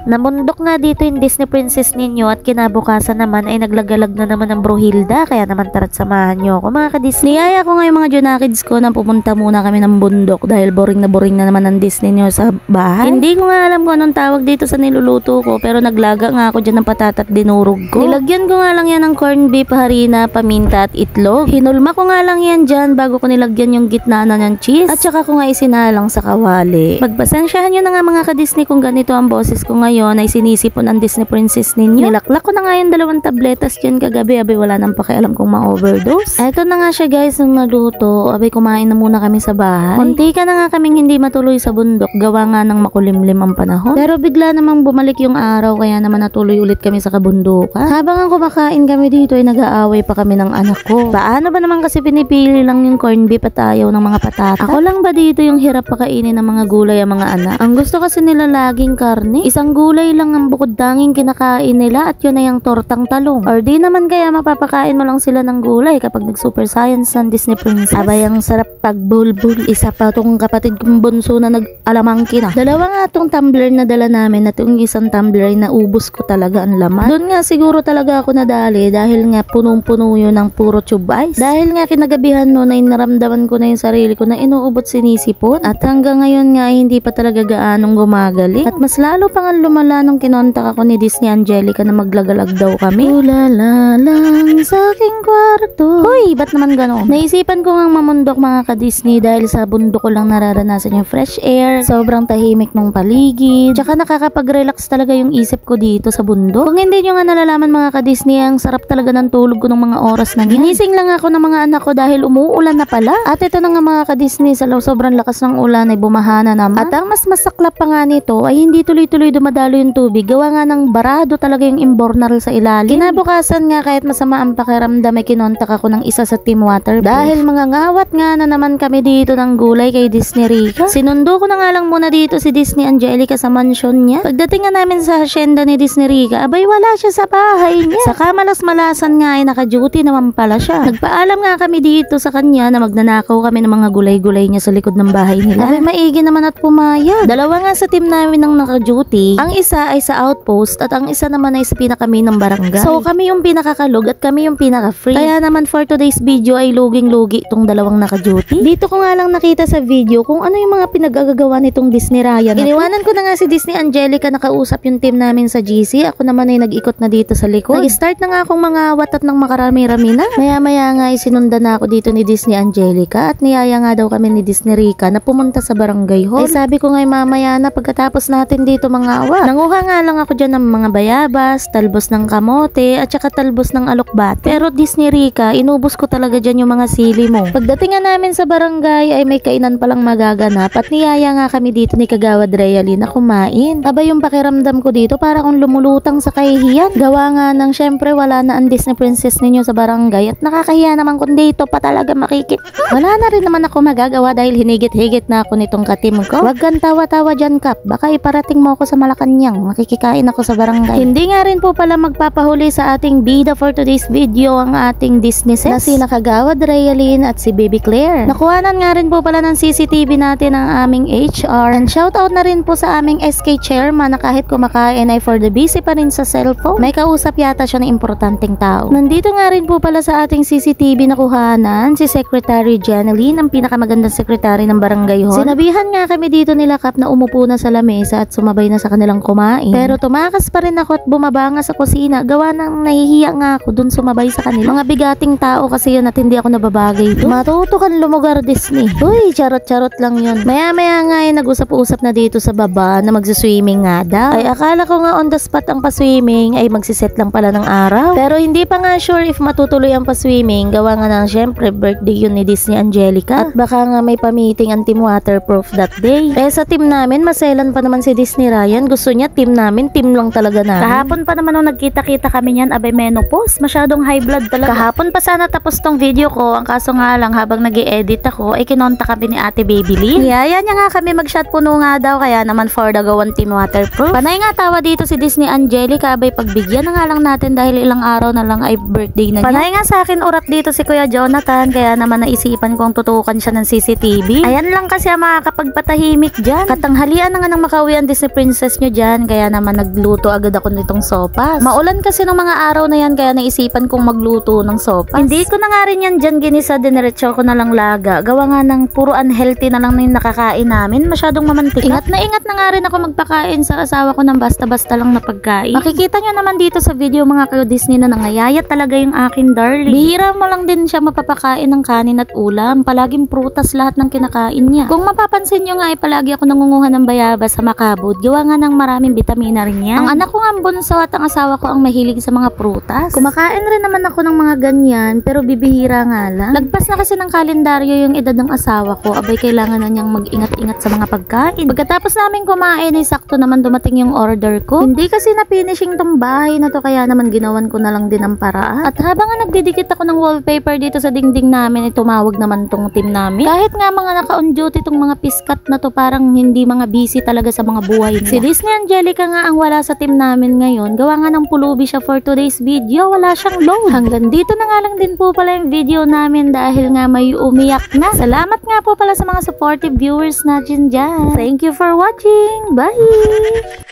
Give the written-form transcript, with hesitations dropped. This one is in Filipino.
Namundok nga dito yung Disney princess ninyo at kinabukasan naman ay naglagalag na naman ng Bruhilda, kaya naman tara't samahan nyo ako mga ka-Disney. Niyaya ko nga yung mga Junakids ko na pumunta muna kami ng bundok dahil boring na naman ang Disney nyo sa bahay. Hindi ko nga alam kung anong tawag dito sa niluluto ko, pero naglaga nga ako dyan ng patat at dinurog ko. Nilagyan ko nga lang yan ng corned beef, harina, paminta at itlog. Hinulma ko nga lang yan dyan bago ko nilagyan yung gitna na ng cheese at saka ko nga isinalang sa kawali. Magpasensyahan nyo na nga mga ka-Disney kung ganito ang boses ko ngayon ay sinisipon ang Disney princess ninyo. Nilaklak ko na nga yung 2 tabletas dyan kagabi, abay wala nang pakialam kung ma-overdose. Eto na nga siya guys ng naluto, abay kumain na muna kami sa bahay. Munti ka na nga kaming hindi matuloy sa bundok, gawa nga ng makulimlim ang panahon. Pero bigla namang bumalik yung araw, kaya naman natuloy ulit kami sa kabundukan. Habang ang kumakain kami dito ay nag-aaway pa kami ng anak ko. Paano ba naman kasi pinipili lang yung corned beef at ayaw ng mga patata? Ako lang ba dito yung hirap pakainin ng mga gulay ang mga anak? Ang gusto kasi nila laging karne. Isang gulay lang ang bukod tanging kinakain nila at yun ay ang tortang talong. Or di naman kaya mapapakain mo lang sila ng gulay kapag nag-super science ng Disney princess. Abay ang sarap pagbulbul. Isa pa tong kapatid kong bunso na nag-alamangki na. 2 nga tong tumbler na dala namin at yung isang tumbler ay naubos ko talaga ang laman. Doon nga siguro talaga ako nadali dahil nga punong-puno yun ng puro tube ice. Dahil nga kinagabihan noon ay naramdaman ko na yung sarili ko na inuubot sinisipon at hanggang ngayon nga ay hindi pa talaga gaanong gumagali. At mas lalo pang lumala nung kinontak ako ni Disney Angelica na maglagalag daw kami. Ulala lang sa aking kwarto. Hoy, ba't naman gano'n? Naisipan ko ngang mamundok mga ka-Disney dahil sa bundok ko lang nararanasan yung fresh air, sobrang tahimik ng paligid, tsaka nakakapag-relax talaga yung isip ko dito sa bundok. Kung hindi nyo nga nalalaman mga ka-Disney, ang sarap talaga ng tulog ko ng mga oras na ginising lang ako ng mga anak ko dahil umuulan na pala. At ito na nga mga ka-Disney, sa sobrang lakas ng ulan ay bumahana naman. At ang mas masaklap pa nga nito ay hindi tuloy-tuloy dumadalo yung tubig, gawa nga ng barado talaga yung imbornal sa ilalim. Kinabukasan nga kahit masama ang pakiramdam ay kinontak ako ng isa sa Team Waterproof dahil mga ngawat nga na naman kami dito ng gulay kay Disney Rica. Sinundo ko na nga lang muna dito si Disney Angelica sa mansion niya. Pagdating nga namin sa hacienda ni Disney Rica, abay wala siya sa bahay niya. Saka malas-malasan nga ay naka-duty naman pala siya. Nagpaalam nga kami dito sa kanya na magnanakaw kami ng mga gulay-gulay niya sa likod ng bahay nila. Abay maigi naman at pumayag. 2 nga sa team namin ng naka-duty. Ang isa ay sa outpost at ang isa naman ay sa pinakami ng barangay. So kami yung pinakakalog at kami yung pinaka-free. Kaya naman for today's video ay luging-lugi itong 2 naka-duty. Dito ko nga lang nakita sa video kung ano yung mga pinag-agagawa nitong Disney Ryan. Iniwanan ko na nga si Disney Angelica nakausap yung team namin sa GC. Ako naman ay nag-ikot na dito sa likod. Nag-start na nga akong mga watat ng makarami-rami na. Maya-maya nga ay sinundan na ako dito ni Disney Angelica at niyaya nga daw kami ni Disney Rica na pumunta sa barangay hall. Ay sabi ko nga mamaya na pagkatapos natin dito mga awa. Nanguha nga lang ako dyan ng mga bayabas, talbos ng kamote at saka talbos ng alokbat. Pero Disney Rica, inubos ko talaga dyan yung mga sili mo. Pagdating nga namin sa barangay ay may kainan palang magaganap at niyaya nga kami dito ni Kagawad Realy na kumain. Aba yung pakiramdam ko dito para akong lumulutang sa kahihiyan. Gawa nga ng syempre wala na ang Disney princess ninyo sa barangay at nakakahiya naman kung dito pa talaga makikip. Wala na rin naman ako magagawa dahil hinigit-higit na ako nitong katim ko. Huwag kang tawa-tawa dyan Kap, baka iparating mo ako sa Malacanang, makikikain ako sa barangay. Hindi nga rin po pala magpapahuli sa ating bida for today's video ang ating Disneyses na sina Kagawad Realy at si Baby Claire. Nakuhanan nga rin po pala ng CCTV natin ang aming HR and shoutout na rin po sa aming SK chairman na kahit kumakain ay for the busy pa rin sa cellphone. May kausap yata siya na importanteng tao. Nandito nga rin po pala sa ating CCTV na kuhanan si Secretary Janeline, ang pinakamagandang secretary ng barangay hall. Sinabihan nga kami dito nila Kap na umupo na sa lamesa at sumabay na sa kanilang kumain. Pero tumakas pa rin ako at bumaba nga sa kusina. Gawa ng nahihiya nga ako dun sumabay sa kanila. Mga bigating tao kasi yun at hindi ako nababagay doon. Matuto kan lumugar Disney. Uy, charot-charot lang yun. Maya-maya nga ay nag-usap-usap na dito sa baba na magsiswimming nga daw. Ay akala ko nga on the spot ang paswimming ay magsiset lang pala ng araw. Pero hindi pa nga sure if matutuloy ang paswimming. Gawa nga ng syempre birthday yun ni Disney Angelica. At baka nga may pa-meeting ang Team Waterproof that day. Eh sa team namin, maselan pa naman si Disney Ryan. Gusto niya team namin, team lang talaga na. Kahapon pa naman nung nagkita-kita kami niyan, abay menopause. Masyadong high blood talaga. Kahapon pa sana tapos tong video ko. Ang kaso nga lang habang nag-i-edit ako, ay kinonta kami ni Ate Baby Lee. Niyaya niya nga kami mag-shot puno nga daw, kaya naman for the go Team Waterproof. Panay nga tawa dito si Disney Angelica, abay pagbigyan na nga lang natin dahil ilang araw na lang ay birthday na niya. Panay nga sa akin urat dito si Kuya Jonathan, kaya naman naisipan kong tutukan siya ng CCTV. Ayan lang kasi ang makakapagpatahimik dyan. Katanghalian na nga nang makauwi ang Disney princess nyo dyan, kaya naman nagluto agad ako nitong sopas. Maulan kasi ng mga araw na yan, kaya naisipan kong magluto ng sopas. Hindi ko na nga rin yan dyan ginisa, diniretso ko na lang laga. Gawa nga ng puro unhealthy na lang na yung nakakain namin, masyadong mamantika. Ingat na nga rin ako magpakain sa asawa ko ng basta-basta lang na pagkain. Makikita nyo naman dito sa video mga ka-Disney na nangayayat talaga yung akin darling. Bihira mo lang din siya mapapakain ng kanin at ulam, palaging prutas lahat ng kinakain niya. Kung mapapansin nyo nga ay palagi ako nangunguha ng bayabas sa makabud, gawa nga ng maraming bitamina rin yan. Ang anak ko nga ang bunso at ang asawa ko ang mahilig sa mga prutas. Kumakain rin naman ako ng mga ganyan, pero bibihira nga lang. Lagpas na kasi ng kalendaryo yung edad ng asawa ko, abay kailangan na niyang mag-ingat-ingat sa mga pagkain. Pagkatapos namin kumain ay sakto naman dumating yung order ko. Hindi kasi na-finishing tong bahay na to, kaya naman ginawan ko na lang din ang paraan. At habang nga nagdidikit ako ng wallpaper dito sa dingding namin, ay tumawag naman tong team namin. Kahit nga mga naka-on duty tong mga piskat na to, parang hindi mga busy talaga sa mga buhay nila. Si Disney Angelica nga ang wala sa team namin ngayon, gawa nga ng pulubi siya for today's video, wala siyang load. Hanggang dito na nga lang din po pala yung video namin dahil nga may umiyak na. Salamat nga po pala sa mga supportive viewers natin dyan. Thank you for watching. Bye!